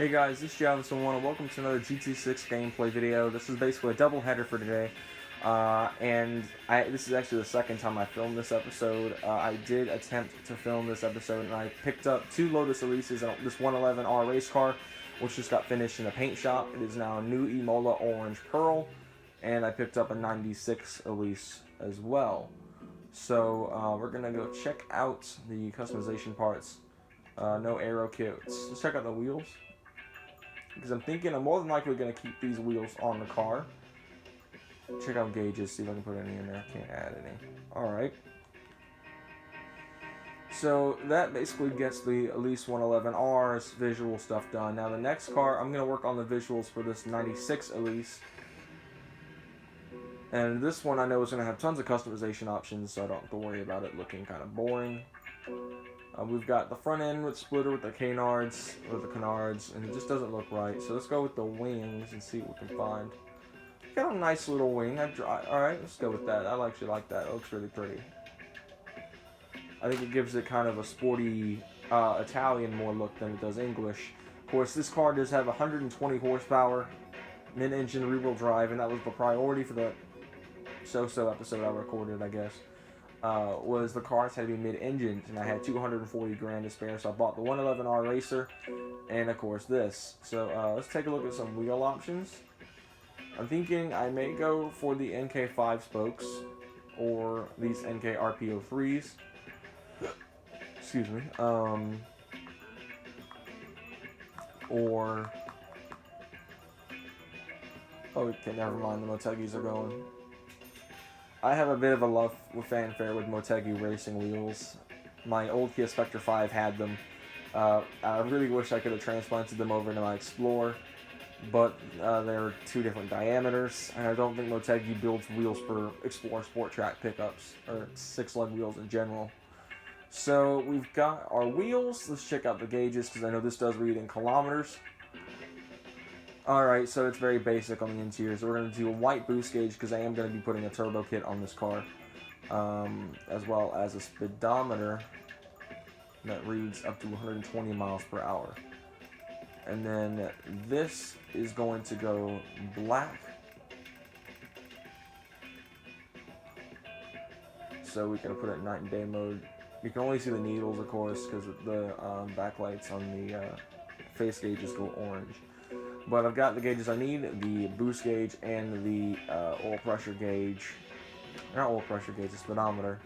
Hey guys, this is Javison1 and welcome to another GT6 gameplay video. This is basically a double header for today. This is actually the second time I filmed this episode. I did attempt to film this episode and I picked up two Lotus Elises and this 111R race car, which just got finished in a paint shop. It is now a new Emola Orange Pearl, and I picked up a 96 Elise as well. So we're going to go check out the customization parts. No aero kits. Let's check out the wheels. Because I'm thinking I'm more than likely going to keep these wheels on the car. Check out gauges, see if I can put any in there. Can't add any. Alright. So that basically gets the Elise 111R's visual stuff done. Now the next car, I'm going to work on the visuals for this 96 Elise. And this one I know is going to have tons of customization options, so I don't have to worry about it looking kind of boring. We've got the front end with splitter with the canards, and it just doesn't look right. So let's go with the wings and see what we can find. Got a nice little wing. Alright, let's go with that. I actually like that. It looks really pretty. I think it gives it kind of a sporty Italian more look than it does English. Of course, this car does have 120 horsepower, mid-engine rear-wheel drive, and that was the priority for the so-so episode I recorded, I guess. Was the cars had to be mid-engined, and I had 240 grand to spare, so I bought the 111R Racer, and of course this. So let's take a look at some wheel options. I'm thinking I may go for the NK5 spokes, or these NK RPO3s. Excuse me. Or... oh, okay, never mind, the Motegis are going. I have a bit of a love with fanfare with Motegi racing wheels. My old Kia Spectre 5 had them. I really wish I could have transplanted them over into my Explorer, but they're two different diameters, and I don't think Motegi builds wheels for Explorer Sport Track pickups, or 6-lug wheels in general. So we've got our wheels. Let's check out the gauges, because I know this does read in kilometers. Alright, so it's very basic on the interior. So we're going to do a white boost gauge because I am going to be putting a turbo kit on this car. As well as a speedometer that reads up to 120 miles per hour. And then this is going to go black. So we can put it in night and day mode. You can only see the needles, of course, because the backlights on the face gauges go orange. But I've got the gauges I need, the boost gauge and the oil pressure gauge. Not oil pressure gauge, the speedometer.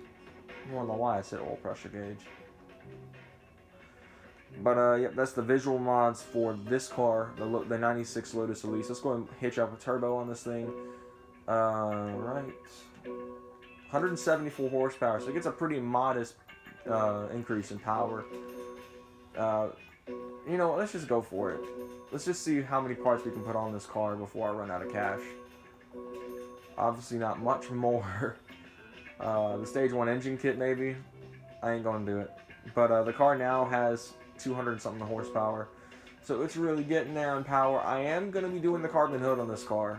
I don't know why I said oil pressure gauge. But yep, that's the visual mods for this car, the 96 Lotus Elise. Let's go and hitch up a turbo on this thing. Right. 174 horsepower, so it gets a pretty modest increase in power. You know, let's just go for it. Let's just see how many parts we can put on this car before I run out of cash. Obviously not much more. The stage 1 engine kit maybe. I ain't gonna do it. But the car now has 200 something horsepower. So it's really getting there in power. I am gonna be doing the carbon hood on this car,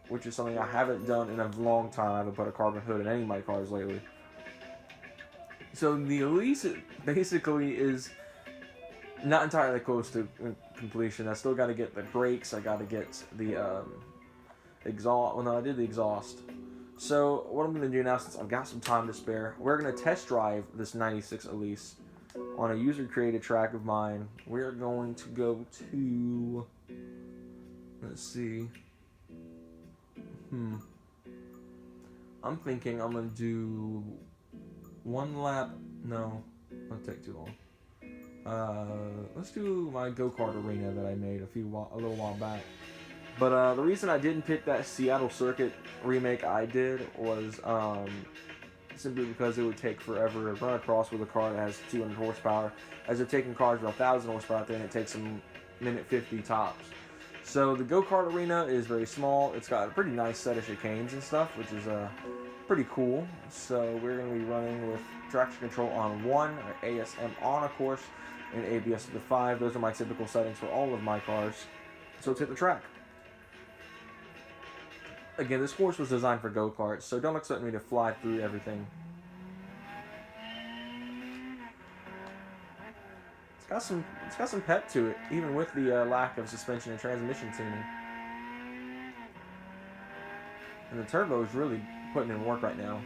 which is something I haven't done in a long time. I haven't put a carbon hood in any of my cars lately. So the Elise basically is not entirely close to completion. I still got to get the brakes. I got to get the exhaust. Well, no, I did the exhaust. So what I'm going to do now, since I've got some time to spare, we're going to test drive this 96 Elise on a user-created track of mine. We're going to go to... let's see. I'm thinking I'm going to do one lap. No, that'll take too long. Let's do my go-kart arena that I made a little while back. But the reason I didn't pick that Seattle Circuit remake I did was simply because it would take forever to run across with a car that has 200 horsepower. As they're taking cars with 1,000 horsepower out there, and it takes them minute 50 tops. So the go-kart arena is very small. It's got a pretty nice set of chicanes and stuff, which is pretty cool. So we're going to be running with traction control on 1, ASM on, of course, and ABS with 5. Those are my typical settings for all of my cars. So let's hit the track. Again, this course was designed for go-karts, so don't expect me to fly through everything. It's it's got some pep to it, even with the lack of suspension and transmission tuning. And the turbo is really putting in work right now.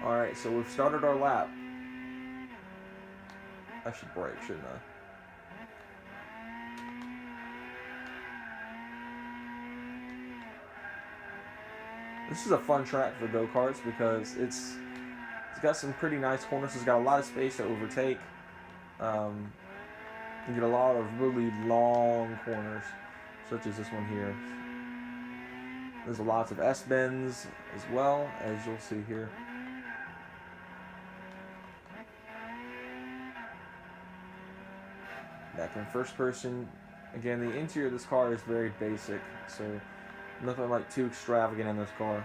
Alright, so we've started our lap. I should brake, shouldn't I? This is a fun track for go-karts because it's got some pretty nice corners. It's got a lot of space to overtake. You get a lot of really long corners, such as this one here. There's lots of S-bends as well, as you'll see here. Back in first person. Again, the interior of this car is very basic, so nothing like too extravagant in this car.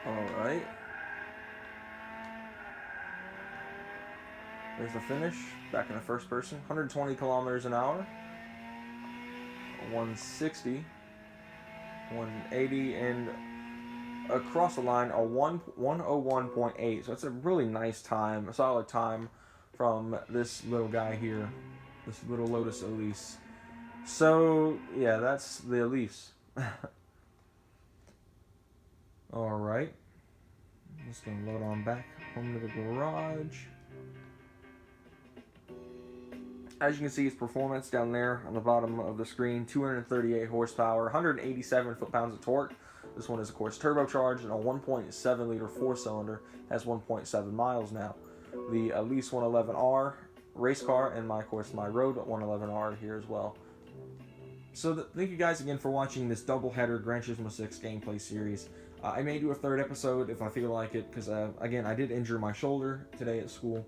Alright. There's the finish. Back in the first person. 120 kilometers an hour. 160. 180. And across the line, a 101.8. So it's a really nice time. A solid time from this little guy here. This little Lotus Elise. So, yeah, that's the Elise. Alright. Just going to load on back home to the garage. As you can see, its performance down there on the bottom of the screen, 238 horsepower, 187 foot-pounds of torque. This one is, of course, turbocharged and a 1.7 liter four-cylinder, has 1.7 miles now. The Elise 111R race car, and of course my Road 111R here as well. So thank you guys again for watching this double-header Gran Turismo 6 gameplay series. I may do a third episode if I feel like it, because again, I did injure my shoulder today at school.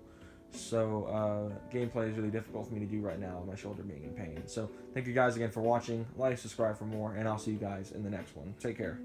So gameplay is really difficult for me to do right now, my shoulder being in pain. So thank you guys again for watching. Like, subscribe for more, and I'll see you guys in the next one. Take care.